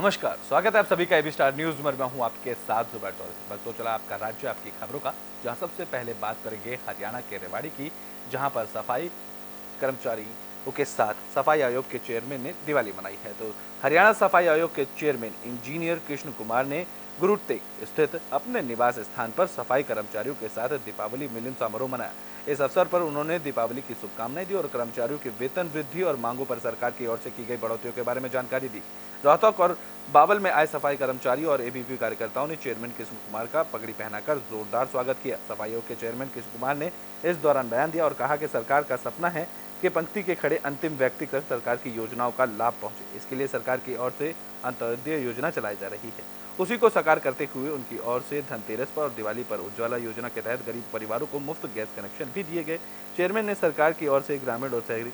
नमस्कार, स्वागत है आप सभी का एबी स्टार न्यूज में। मैं हूं आपके साथ जुबैर चौधरी। बस तो चला आपका राज्य आपकी खबरों का, जहां सबसे पहले बात करेंगे हरियाणा के रेवाड़ी की, जहां पर सफाई कर्मचारियों के साथ सफाई आयोग के चेयरमैन ने दिवाली मनाई है। तो हरियाणा सफाई आयोग के चेयरमैन इंजीनियर कृष्ण कुमार ने गुरुतेग स्थित अपने निवास स्थान पर सफाई कर्मचारियों के साथ दीपावली मिलन समारोह मनाया। इस अवसर पर उन्होंने दीपावली की शुभकामनाएं दी और कर्मचारियों की वेतन वृद्धि और मांगों पर सरकार की ओर से की गई बढ़ोतरियों के बारे में जानकारी दी। रोहतक और बावल में आए सफाई कर्मचारियों और एबीवीपी कार्यकर्ताओं ने चेयरमैन कृष्ण कुमार का पगड़ी पहनाकर जोरदार स्वागत किया। सफाई आयोग के चेयरमैन कृष्ण कुमार ने इस दौरान बयान दिया और कहा कि सरकार का सपना है कि पंक्ति के खड़े अंतिम व्यक्ति तक सरकार की योजनाओं का लाभ पहुंचे। इसके लिए सरकार की ओर से अंत्योदय योजना चलाई जा रही है। उसी को साकार करते हुए उनकी ओर से धनतेरस पर और दिवाली पर उज्ज्वला योजना के तहत गरीब परिवारों को मुफ्त गैस कनेक्शन भी दिए गए। चेयरमैन ने सरकार की ओर से ग्रामीण और शहरी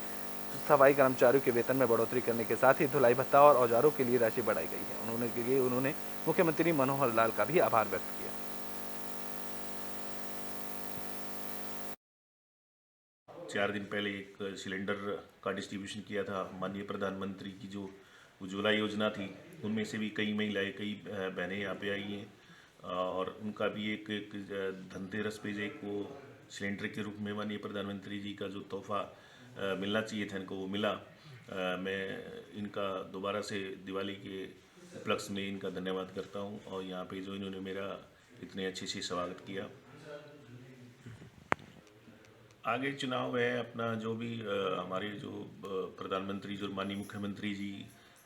सफाई कर्मचारियों के वेतन में बढ़ोतरी करने के साथ ही धुलाई भत्ता और औजारों के लिए राशि बढ़ाई गई है। उन्होंने मुख्यमंत्री मनोहर लाल का भी आभार व्यक्त किया। 4 दिन पहले एक सिलेंडर का डिस्ट्रीब्यूशन किया था। माननीय प्रधानमंत्री की जो उज्ज्वला योजना थी, उनमें से भी कई महिलाएं, कई बहनें यहाँ पे आई हैं और उनका भी एक धनतेरस पे एक वो सिलेंडर के रूप में माननीय प्रधानमंत्री जी का जो तोहफा मिलना चाहिए था, इनको वो मिला। मैं इनका दोबारा से दिवाली के उपलक्ष्य में इनका धन्यवाद करता हूँ और यहाँ पे जो इन्होंने मेरा इतने अच्छे से स्वागत किया। आगे चुनाव है अपना, जो भी हमारे जो प्रधानमंत्री, जो माननीय मुख्यमंत्री जी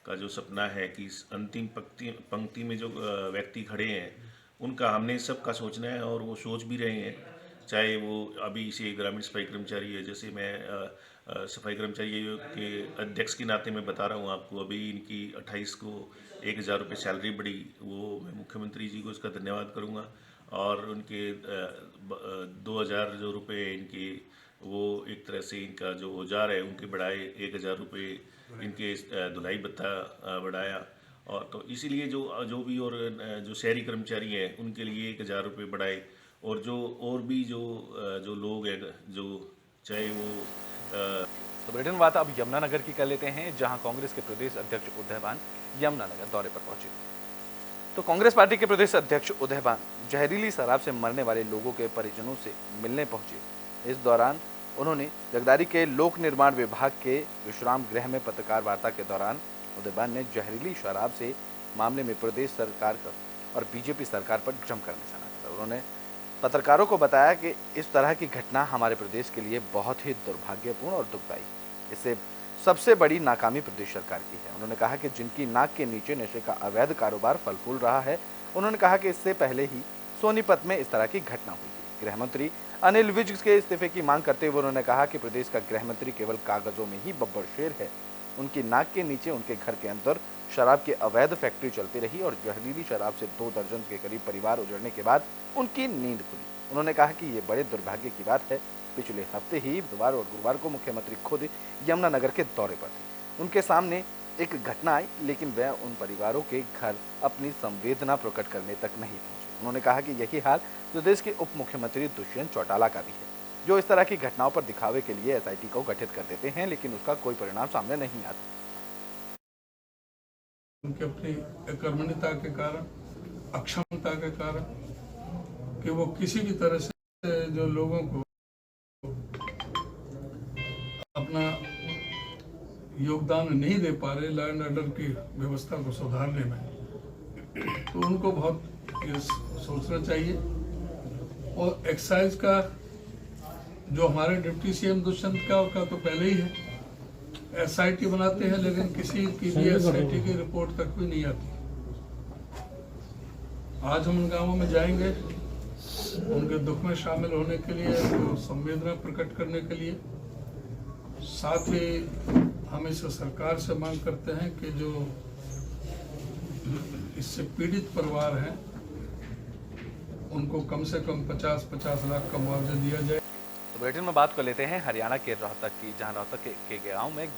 का जो सपना है कि इस अंतिम पंक्ति में जो व्यक्ति खड़े हैं, उनका हमने सबका सोचना है और वो सोच भी रहे हैं। चाहे वो अभी इसे ग्रामीण सफाई कर्मचारी है, जैसे मैं सफाई कर्मचारी के अध्यक्ष के नाते मैं बता रहा हूँ आपको, अभी इनकी 28 को 1000 रुपये सैलरी बढ़ी। वो मैं मुख्यमंत्री जी को इसका धन्यवाद करूँगा और उनके 2000 जो रुपये इनके, वो एक तरह से इनका जो औजार है उनके बढ़ाए, 1000 रुपये इनके धुलाई भत्ता बढ़ाया। और तो इसीलिए जो भी और जो शहरी कर्मचारी हैं उनके लिए 1000 रुपये बढ़ाए और जो और भी जो लोग हैं, जो चाहे वो तो ब्रिटेन बात अब यमुनानगर की कर लेते हैं, जहां कांग्रेस के प्रदेश अध्यक्ष उदयवान यमुनानगर दौरे पर पहुंचे। तो कांग्रेस पार्टी के प्रदेश अध्यक्ष उदयवान जहरीली शराब से मरने वाले लोगों के परिजनों से मिलने पहुंचे। इस दौरान उन्होंने जगदारी के लोक निर्माण विभाग के विश्राम गृह में पत्रकार वार्ता के दौरान उदयवान ने जहरीली शराब से मामले में प्रदेश सरकार और बीजेपी सरकार पर जमकर निशाना साधा। उन्होंने पत्रकारों को बताया कि इस तरह की घटना हमारे प्रदेश के लिए बहुत ही दुर्भाग्यपूर्ण और दुखदायी है। इससे सबसे बड़ी नाकामी प्रदेश सरकार की है। उन्होंने कहा कि जिनकी नाक के नीचे नशे का अवैध कारोबार फल फूल रहा है, उन्होंने कहा कि इससे पहले ही सोनीपत में इस तरह की घटना हुई थी। गृह मंत्री अनिल विज के इस्तीफे की मांग करते हुए उन्होंने कहा कि प्रदेश का गृह मंत्री केवल कागजों में ही बब्बर शेर है। उनकी नाक के नीचे उनके घर के अंदर शराब की अवैध फैक्ट्री चलती रही और जहरीली शराब से 2 दर्जन के करीब परिवार उजड़ने के बाद उनकी नींद खुली। उन्होंने कहा कि ये बड़े दुर्भाग्य की बात है। पिछले हफ्ते ही बुधवार और गुरुवार को मुख्यमंत्री खुद यमुनानगर के दौरे पर थे। उनके सामने एक घटना आई, लेकिन वह उन परिवारों के घर अपनी संवेदना प्रकट करने तक नहीं पहुंचे। उन्होंने कहा कि यही हाल प्रदेश के उप मुख्यमंत्री दुष्यंत चौटाला का भी है, जो इस तरह की घटनाओं पर दिखावे के लिए एसआईटी को गठित कर देते हैं, लेकिन उसका कोई परिणाम सामने नहीं आता। उनके अपनी अकर्मण्यता के कारण, अक्षमता के कारण, कि वो किसी भी तरह से जो लोगों को अपना योगदान नहीं दे पा रहे लॉ एंड ऑर्डर की व्यवस्था को सुधारने में, तो उनको बहुत ये सोचना चाहिए। और एक्साइज का जो हमारे डिप्टी सीएम दुष्यंत का तो पहले ही है, एसआईटी बनाते हैं लेकिन किसी की भी एसआईटी की रिपोर्ट तक भी नहीं आती। आज हम उन गांवों में जाएंगे उनके दुख में शामिल होने के लिए, तो संवेदना प्रकट करने के लिए। साथ ही हम इस सरकार से मांग करते हैं कि जो इससे पीड़ित परिवार हैं उनको कम से कम 50-50 लाख का मुआवजा दिया जाए। तो बुलेटिन में बात कर लेते हैं हरियाणा के रोहतक की, जहां रोहतक के गांव में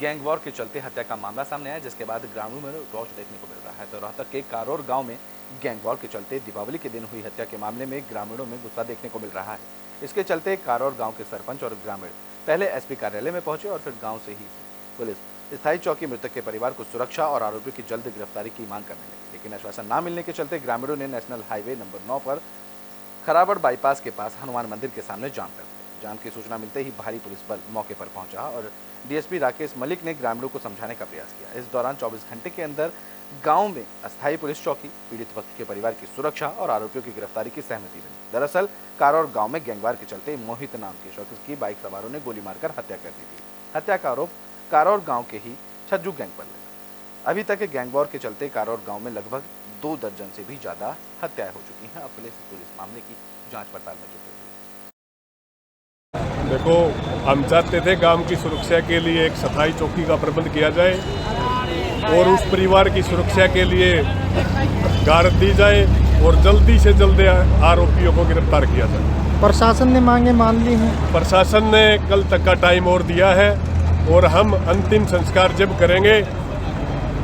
गैंग वॉर के चलते हत्या का मामला सामने आया, जिसके बाद ग्रामीणों में रोष देखने को मिल रहा है। तो रोहतक के कारोर गांव में गैंग वॉर के चलते दीपावली के दिन हुई हत्या के मामले में ग्रामीणों में गुस्सा देखने को मिल रहा है। इसके चलते कारोर गांव के सरपंच और ग्रामीण पहले एसपी कार्यालय में पहुंचे और फिर गांव से ही पुलिस स्थायी चौकी मृतक के परिवार को सुरक्षा और आरोपियों की जल्द गिरफ्तारी की मांग करने लगी, लेकिन आश्वासन न मिलने के चलते ग्रामीणों ने नेशनल हाईवे नंबर 9 पर खराबड़ बाईपास के पास हनुमान मंदिर के सामने जाम कर दिया। जाम की सूचना मिलते ही भारी पुलिस बल मौके पर पहुंचा और डीएसपी राकेश मलिक ने ग्रामीणों को समझाने का प्रयास किया। इस दौरान 24 घंटे के अंदर गांव में अस्थायी पुलिस चौकी, पीड़ित पक्ष के परिवार की सुरक्षा और आरोपियों की गिरफ्तारी की सहमति बनी। दरअसल कारौर गांव में गैंगवार के चलते मोहित नाम के शख्स की बाइक सवारों ने गोली मारकर हत्या कर दी थी। हत्या का आरोप कारौर गांव के ही छज्जू गैंग पर लगा। अभी तक गैंगवॉर के चलते कारौर गांव में लगभग 2 दर्जन से भी ज्यादा हत्याएं हो चुकी हैं। अब पुलिस मामले की जांच पड़ताल में जुटी हुई है। देखो, हम चाहते थे गांव की सुरक्षा के लिए एक स्थायी चौकी का प्रबंध किया जाए और उस परिवार की सुरक्षा के लिए गारद दी जाए और जल्दी से जल्दी आरोपियों को गिरफ्तार किया जाए। प्रशासन ने मांगे मान ली हैं। प्रशासन ने कल तक का टाइम और दिया है और हम अंतिम संस्कार जब करेंगे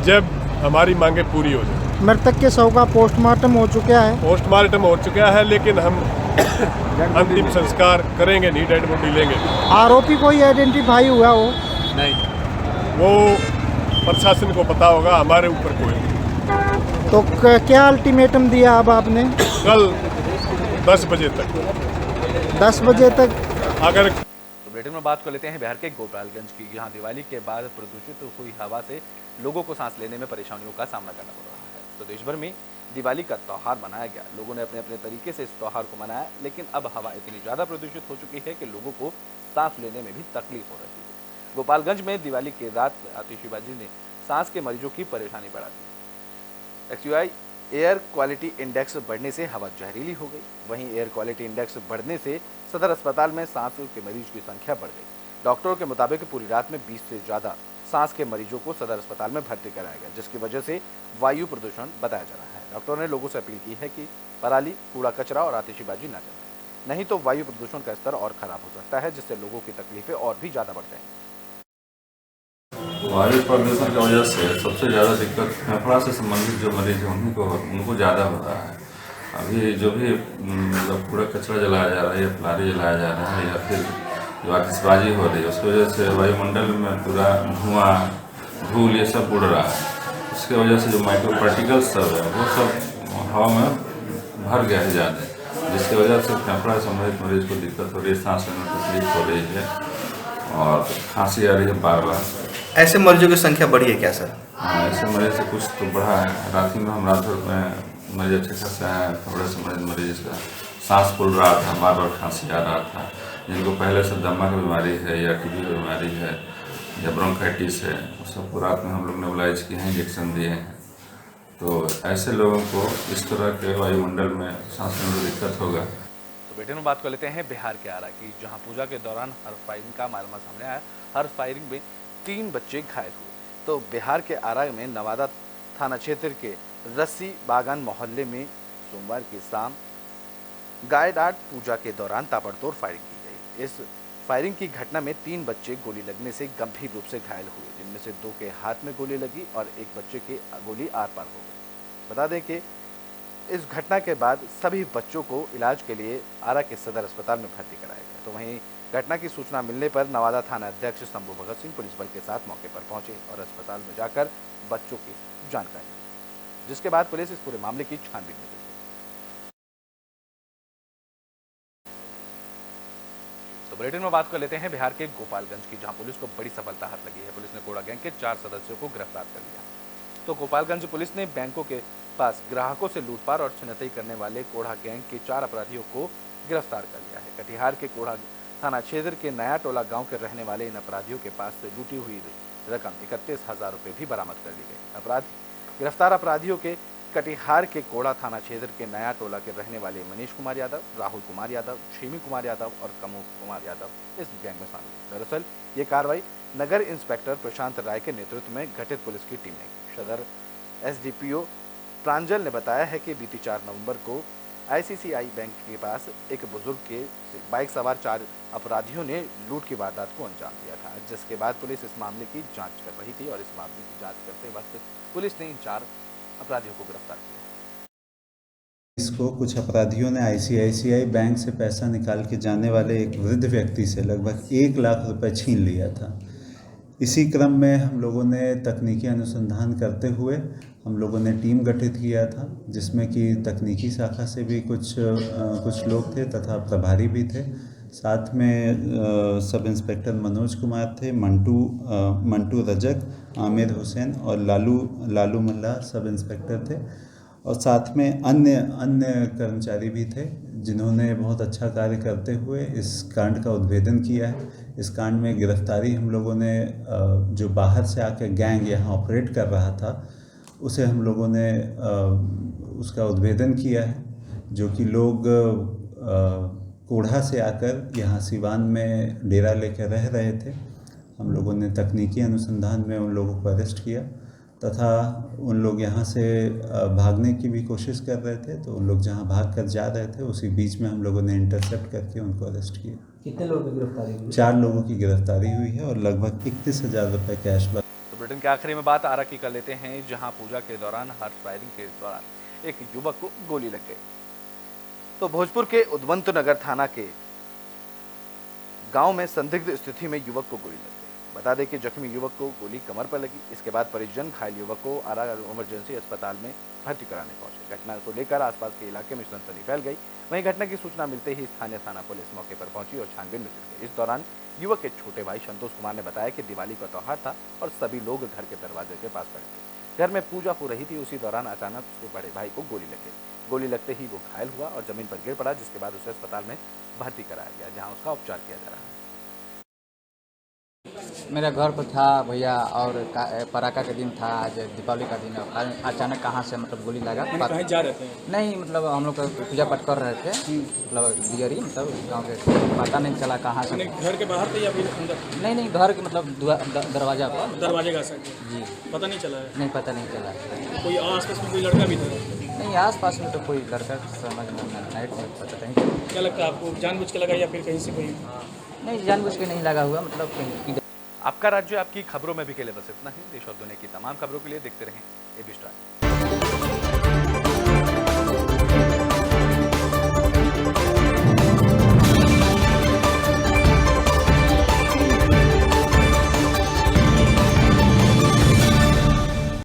जब हमारी मांगे पूरी हो जाए। मृतक के शव का पोस्टमार्टम हो चुका है। पोस्टमार्टम हो चुका है, लेकिन हम अंतिम संस्कार करेंगे नहीं, डेड बॉडी लेंगे। आरोपी कोई आइडेंटिफाई हुआ हो? नहीं, वो प्रशासन को पता होगा, हमारे ऊपर कोई नहीं। तो क्या अल्टीमेटम दिया अब आपने? कल 10 बजे तक 10 बजे तक तो अगर बुलेटिन में बात कर लेते हैं बिहार के गोपालगंज की, जहां दिवाली के बाद प्रदूषित हुई हवा से लोगों को सांस लेने में परेशानियों का सामना करना पड़ रहा है। तो देश भर में दिवाली का त्यौहार मनाया गया, लोगों ने अपने अपने तरीके से इस त्यौहार को मनाया, लेकिन अब हवा इतनी ज्यादा प्रदूषित हो चुकी है कि लोगों को सांस लेने में भी तकलीफ हो रही है। गोपालगंज में दिवाली की रात आतिशबाजी ने सांस के मरीजों की परेशानी बढ़ा दी। एक्यूआई एयर क्वालिटी इंडेक्स बढ़ने से हवा जहरीली हो गई। वहीं एयर क्वालिटी इंडेक्स बढ़ने से सदर अस्पताल में सांस के मरीज की संख्या बढ़ गई। डॉक्टरों के मुताबिक पूरी रात में 20 से ज्यादा सांस के मरीजों को सदर अस्पताल में भर्ती कराया गया, जिसकी वजह से वायु प्रदूषण बताया जा रहा है। डॉक्टरों ने लोगों से अपील की है कि पराली, कूड़ा कचरा और आतिशबाजी न जलाएं, नहीं तो वायु प्रदूषण का स्तर और खराब हो सकता है, जिससे लोगों की तकलीफें और भी ज्यादा बढ़ जाएंगी। वायु प्रदूषण की वजह से सबसे ज़्यादा दिक्कत फेफड़ा से संबंधित जो मरीज हैं उनको ज़्यादा हो रहा है। अभी जो भी मतलब कूड़ा कचरा जलाया जा रहा है या पराली जलाया जा रहा है या फिर जो आतिशबाजी हो रही है, उसकी वजह से वायुमंडल में पूरा धुआं, धूल ये सब उड़ रहा है। उसकी वजह से जो माइक्रो पार्टिकल्स सब है वो सब हवा में भर गया है ज़्यादा, जिसकी वजह से फेफड़ा से संबंधित मरीज को दिक्कत हो रही है, सांस लेने में तकलीफ हो रही है और खांसी आ रही है बार बार। ऐसे मरीजों की संख्या बढ़ी है क्या सर? हाँ, ऐसे मरीज से कुछ तो बढ़ा है। रात में हम रात भर में मरीज अच्छे खासे हैं, थोड़े से मरीज का सांस फूल रहा था, बार बार खांसी आ रहा था। जिनको पहले से दमा की बीमारी है या टीबी की बीमारी है या ब्रोंकाइटिस है, सबको रात में हम लोग नेबुलाइज किए हैं, इंजेक्शन दिए हैं। तो ऐसे लोगों को इस तरह के वायुमंडल में सांस लेने में दिक्कत होगा। तो बेटे में बात कर लेते हैं बिहार के आरा की, जहां पूजा के दौरान हर फायरिंग का मामला सामने आया। हर फायरिंग में 3 बच्चे घायल हुए। तो बिहार के आरा में नवादा थाना क्षेत्र के रस्सी बागान मोहल्ले में सोमवार की शाम गायडाट पूजा के दौरान ताबड़तोड़ फायरिंग की गई। इस फायरिंग की घटना में 3 बच्चे गोली लगने से गंभीर रूप से घायल हुए, जिनमें से 2 के हाथ में गोली लगी और एक बच्चे के गोली आर पार हो गई। बता दें कि इस घटना के बाद सभी बच्चों को इलाज के लिए आरा के सदर अस्पताल में भर्ती कराया गया। तो वहीं घटना की सूचना मिलने पर नवादा थाना अध्यक्ष शंभू भगत सिंह पुलिस बल के साथ मौके पर पहुंचे और अस्पताल में जाकर बच्चों की जानकारी ली, जिसके बाद पुलिस इस पूरे मामले की छानबीन में जुटी। तो बुलेटिन में बात कर लेते हैं बिहार के गोपालगंज की, जहां पुलिस को बड़ी सफलता हाथ लगी है। पुलिस ने कोड़ा गैंग के 4 सदस्यों को गिरफ्तार कर लिया। तो गोपालगंज पुलिस ने बैंकों के पास ग्राहकों से लूटपाट और छिनतई करने वाले कोढ़ा गैंग के 4 अपराधियों को गिरफ्तार कर लिया है। कटिहार के कोढ़ा थाना क्षेत्र के नया टोला गांव के रहने वाले इन अपराधियों के पास से लूटी हुई रकम 31,000 रुपये भी बरामद कर ली गई। गिरफ्तार अपराधियों के कटिहार के कोड़ा थाना क्षेत्र के नया टोला के रहने वाले मनीष कुमार यादव, राहुल कुमार यादव, छेमी कुमार यादव और कमू कुमार यादव इस गैंग में शामिल है। दरअसल ये कार्रवाई नगर इंस्पेक्टर प्रशांत राय के नेतृत्व में गठित पुलिस की टीम ने की। सदर एसडीपीओ प्रांजल ने बताया है कि बीती 4 नवंबर को आईसीआईसीआई बैंक के पास एक बुजुर्ग के बाइक सवार 4 अपराधियों ने लूट की वारदात को अंजाम दिया था, जिसके बाद पुलिस इस मामले की जांच कर रही थी और इस मामले की जांच करते वक्त पुलिस ने इन 4 अपराधियों को गिरफ्तार किया। इसको कुछ अपराधियों ने आईसीआईसीआई बैंक से पैसा निकाल के जाने वाले एक वृद्ध व्यक्ति से लगभग 1 लाख रुपए छीन लिया था। इसी क्रम में हम लोगों ने तकनीकी अनुसंधान करते हुए हम लोगों ने टीम गठित किया था, जिसमें कि तकनीकी शाखा से भी कुछ लोग थे तथा प्रभारी भी थे। साथ में सब इंस्पेक्टर मनोज कुमार थे, मंटू रजक, आमिर हुसैन और लालू मल्ला सब इंस्पेक्टर थे, और साथ में अन्य कर्मचारी भी थे जिन्होंने बहुत अच्छा कार्य करते हुए इस कांड का उद्भेदन किया है। इस कांड में गिरफ्तारी हम लोगों ने जो बाहर से आकर गैंग यहाँ ऑपरेट कर रहा था उसे हम लोगों ने उसका उद्भेदन किया है, जो कि लोग कोढ़ा से आकर यहाँ सिवान में डेरा लेकर रह रहे थे। हम लोगों ने तकनीकी अनुसंधान में उन लोगों को अरेस्ट किया तथा उन लोग यहाँ से भागने की भी कोशिश कर रहे थे, तो उन लोग जहाँ भाग कर जा रहे थे उसी बीच में हम लोगों ने इंटरसेप्ट करके उनको अरेस्ट किया। कितने लोगों की गिरफ्तारी हुई? 4 लोगों की गिरफ्तारी हुई है और लगभग 31,000 रुपये कैश। तो बुलेटिन के आखिरी में बात आरा की कर लेते हैं, जहां पूजा के दौरान हॉर्स राइडिंग के दौरान एक युवक को गोली लग गई। तो भोजपुर के उद्वंत नगर थाना के गांव में संदिग्ध स्थिति में युवक को गोली लग गई। बता दें कि जख्मी युवक को गोली कमर पर लगी। इसके बाद परिजन घायल युवक को आरा इमरजेंसी अस्पताल में भर्ती कराने पहुंचे। घटना को लेकर आसपास के इलाके में सनसनी फैल गई। वहीं घटना की सूचना मिलते ही स्थानीय थाना पुलिस मौके पर पहुंची और छानबीन में जुट गई। इस दौरान युवक के छोटे भाई संतोष कुमार ने बताया कि दिवाली का त्योहार था और सभी लोग घर के दरवाजे के पास खड़े थे। घर में पूजा हो रही थी, उसी दौरान अचानक उसके बड़े भाई को गोली लग गई। गोली लगते ही वो घायल हुआ और जमीन पर गिर पड़ा, जिसके बाद उसे अस्पताल में भर्ती कराया गया, जहां उसका उपचार किया जा रहा है। मेरा घर पर था भैया, और पराका के दिन था, आज दीपावली का दिन है। अचानक कहाँ से मतलब गोली लगा। कहीं जा रहे थे? नहीं, मतलब हम लोग पूजा पाठ कर रहे थे, मतलब दियरी, मतलब गांव के, पता नहीं चला कहाँ से। घर के बाहर थे या फिर अंदर? नहीं, घर के मतलब दरवाजा पर। दरवाजे का सर जी, पता नहीं चला है? नहीं, पता नहीं चला। कोई आसपास में कोई लड़का भी था? नहीं, आसपास में तो कोई लड़का समझ में नाइट में पता नहीं। क्या लगता है आपको, जानबूझ के लगा या फिर कहीं से कोई? नहीं, जानबूझ के नहीं लगा हुआ, मतलब कहीं। आपका राज्य आपकी खबरों में भी के लिए बस इतना ही। देश और दुनिया की तमाम खबरों के लिए देखते रहें एबी स्टार।